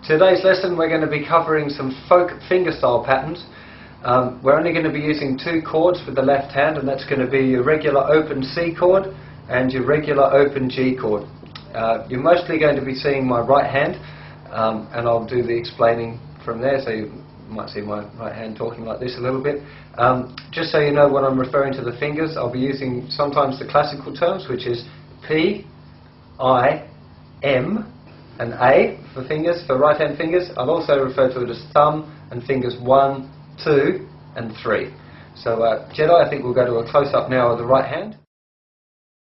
Today's lesson we're going to be covering some folk fingerstyle patterns. We're only going to be using two chords with the left hand, and that's going to be your regular open C chord and your regular open G chord. You're mostly going to be seeing my right hand, and I'll do the explaining from there, so you might see my right hand talking like this a little bit. Just so you know what I'm referring to the fingers, I'll be using sometimes the classical terms, which is P, I, M and A for fingers, for right hand fingers. I'll also refer to it as thumb and fingers 1, 2 and 3. So Jedi, I think we'll go to a close-up now of the right hand.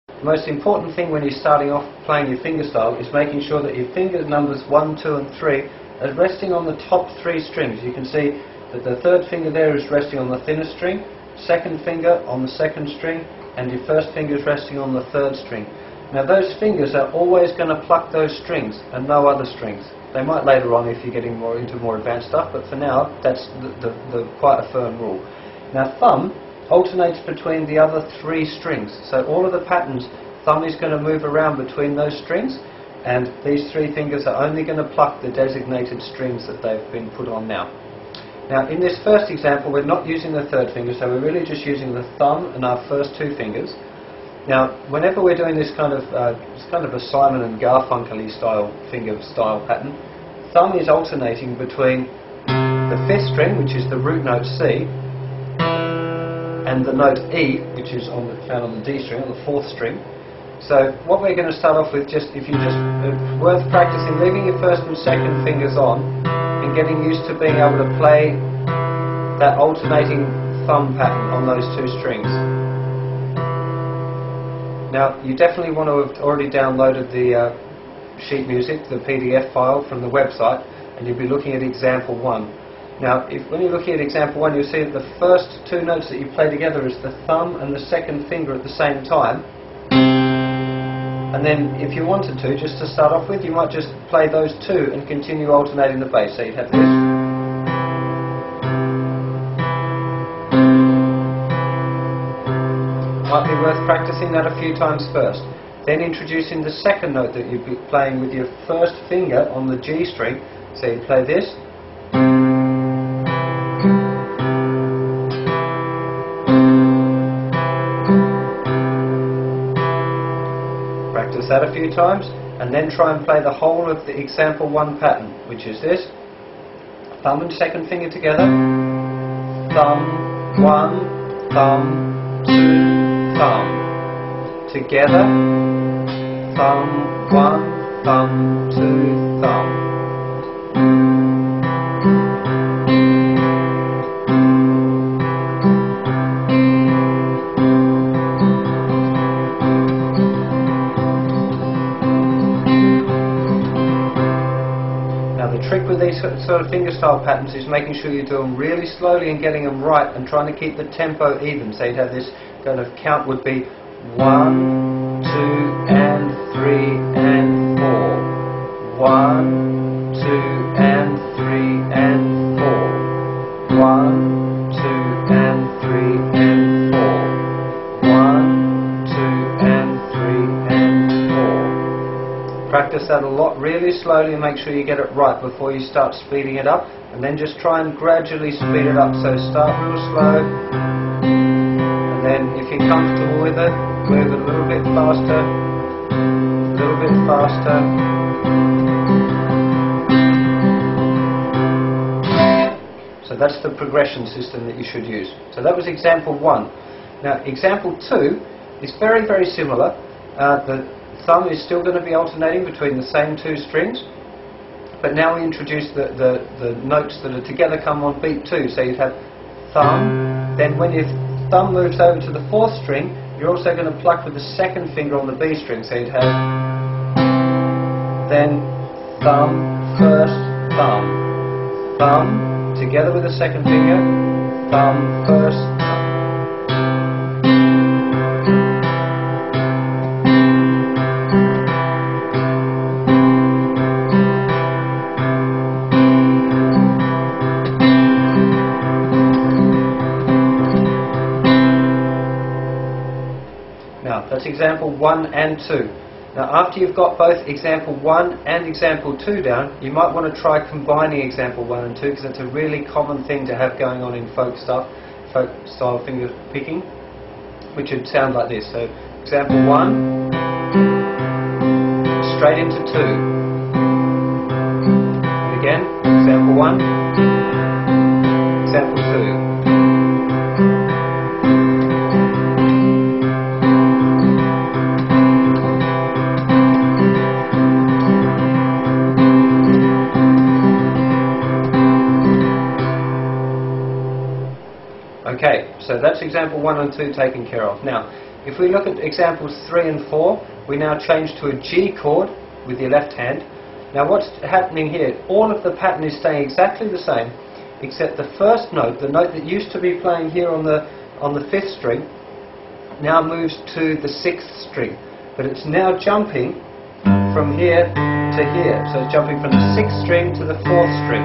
The most important thing when you're starting off playing your fingerstyle is making sure that your finger numbers 1, 2 and 3 are resting on the top 3 strings. You can see that the third finger there is resting on the thinnest string, second finger on the second string, and your first finger is resting on the third string. Now those fingers are always going to pluck those strings and no other strings. They might later on if you're getting into more advanced stuff, but for now that's quite a firm rule. Now thumb alternates between the other 3 strings. So all of the patterns, thumb is going to move around between those strings, and these 3 fingers are only going to pluck the designated strings that they've been put on now. Now in this first example we're not using the third finger, so we're really just using the thumb and our first 2 fingers. Now, whenever we're doing this kind of a Simon and Garfunkel style finger style pattern, thumb is alternating between the 5th string, which is the root note C, and the note E, which is found on the D string, on the 4th string. So what we're going to start off with, it's worth practicing leaving your first and second fingers on and getting used to being able to play that alternating thumb pattern on those 2 strings. Now, you definitely want to have already downloaded the sheet music, the PDF file from the website, and you'll be looking at example 1. Now, when you're looking at example 1, you'll see that the first 2 notes that you play together is the thumb and the second finger at the same time. And then, if you wanted to, just to start off with, you might just play those 2 and continue alternating the bass. So you'd have this. Might be worth practicing that a few times first. Then introducing the second note that you'd be playing with your first finger on the G string. So you play this. Practice that a few times, and then try and play the whole of the example 1 pattern, which is this. Thumb and second finger together. Thumb, 1, thumb, 2, thumb. Together. Thumb, 1, thumb, 2, thumb. Now the trick with these sort of fingerstyle patterns is making sure you do them really slowly and getting them right, and trying to keep the tempo even. So you'd have this kind of count would be 1, 2 and 3 and 4. 1, 2 and 3 and 4. 1, 2 and 3 and 4. 1, 2 and 3 and 4. Practice that a lot, really slowly, and make sure you get it right before you start speeding it up, and then just try and gradually speed it up. So start real slow, and then if you're comfortable with it, move it a little bit faster, a little bit faster. So that's the progression system that you should use. So that was example 1. Now example 2 is very, very similar. The thumb is still going to be alternating between the same 2 strings, but now we introduce the notes that are together come on beat 2. So you'd have thumb, then when your thumb moves over to the 4th string, you're also going to pluck with the second finger on the B string. So you'd have then thumb, first, thumb, thumb, together with the second finger, thumb, first, thumb. Now, that's example 1 and 2. Now after you've got both example 1 and example 2 down, you might want to try combining example 1 and 2, because it's a really common thing to have going on in folk style finger picking, which would sound like this. So example 1, straight into 2. And again, example 1, example 2. Okay, so that's example 1 and 2 taken care of. Now, if we look at examples 3 and 4, we now change to a G chord with your left hand. Now what's happening here, all of the pattern is staying exactly the same, except the first note, the note that used to be playing here on the 5th string, now moves to the 6th string. But it's now jumping from here to here. So it's jumping from the 6th string to the 4th string.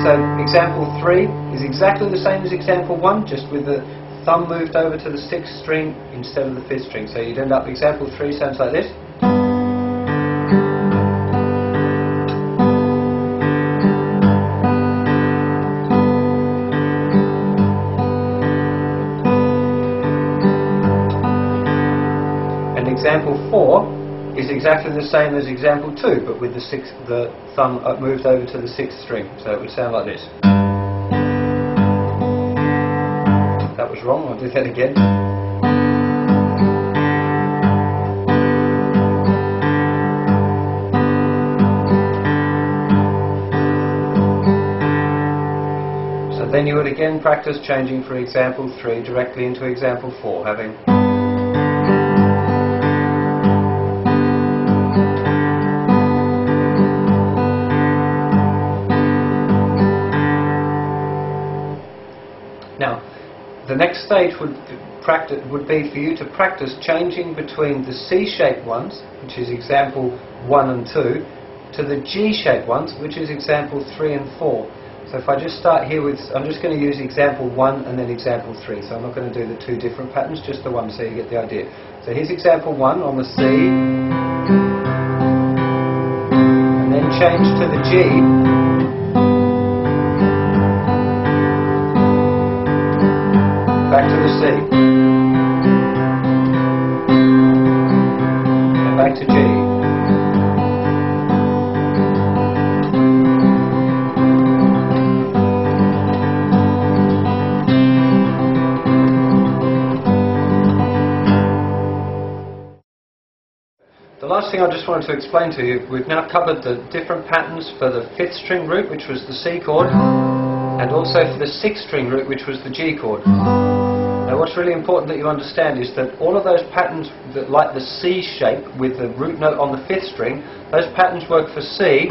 So example 3 is exactly the same as example 1, just with the thumb moved over to the 6th string instead of the 5th string. So you'd end up, example 3 sounds like this. And example 4 is exactly the same as example 2, but with the thumb moved over to the 6th string. So it would sound like this. That was wrong, I'll do that again. So then you would again practice changing for example 3 directly into example 4, having Now, the next stage would be for you to practice changing between the C-shaped ones, which is example 1 and 2, to the G-shaped ones, which is example 3 and 4. So if I just start here with, I'm just going to use example 1 and then example 3. So I'm not going to do the two different patterns, just the one, so you get the idea. So here's example 1 on the C, and then change to the G. Back to the C, and back to G. The last thing I just wanted to explain to you, we've now covered the different patterns for the 5th string root, which was the C chord, and also for the 6th string root, which was the G chord. Now what's really important that you understand is that all of those patterns, that, like the C shape with the root note on the 5th string, those patterns work for C,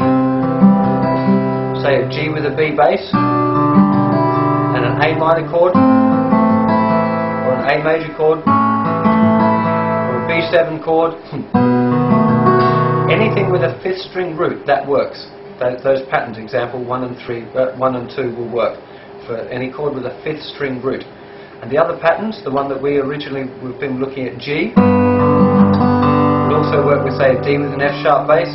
say a G with a B bass, and an A minor chord, or an A major chord, or a B7 chord. Anything with a 5th string root, that works. Those patterns, example 1 and 2 will work for any chord with a 5th string root. And the other patterns, the one that we've been looking at, G, would also work with, say, a D with an F sharp bass,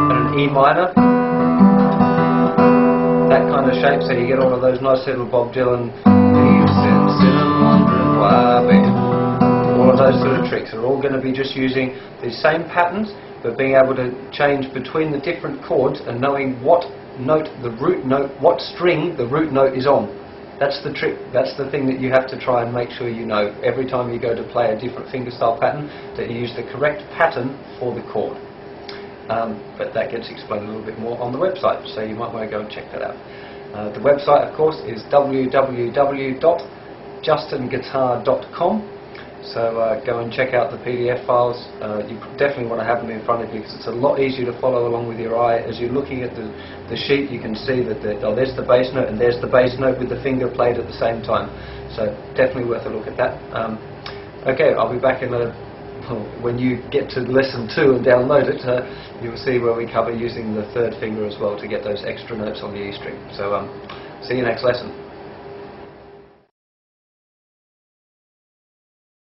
and an E minor, that kind of shape, so you get all of those nice little Bob Dylan, all of those sort of tricks are all going to be just using the same patterns, but being able to change between the different chords and knowing what note the root note, what string the root note is on. That's the trick, that's the thing that you have to try and make sure you know every time you go to play a different fingerstyle pattern, that you use the correct pattern for the chord. But that gets explained a little bit more on the website, so you might want to go and check that out. The website, of course, is www.justinguitar.com. So go and check out the PDF files. You definitely want to have them in front of you, because it's a lot easier to follow along with your eye. As you're looking at the sheet, you can see that there's the bass note and there's the bass note with the finger played at the same time. So definitely worth a look at that. Okay, I'll be back in when you get to lesson 2 and download it, you'll see where we cover using the 3rd finger as well to get those extra notes on the E string. So see you next lesson.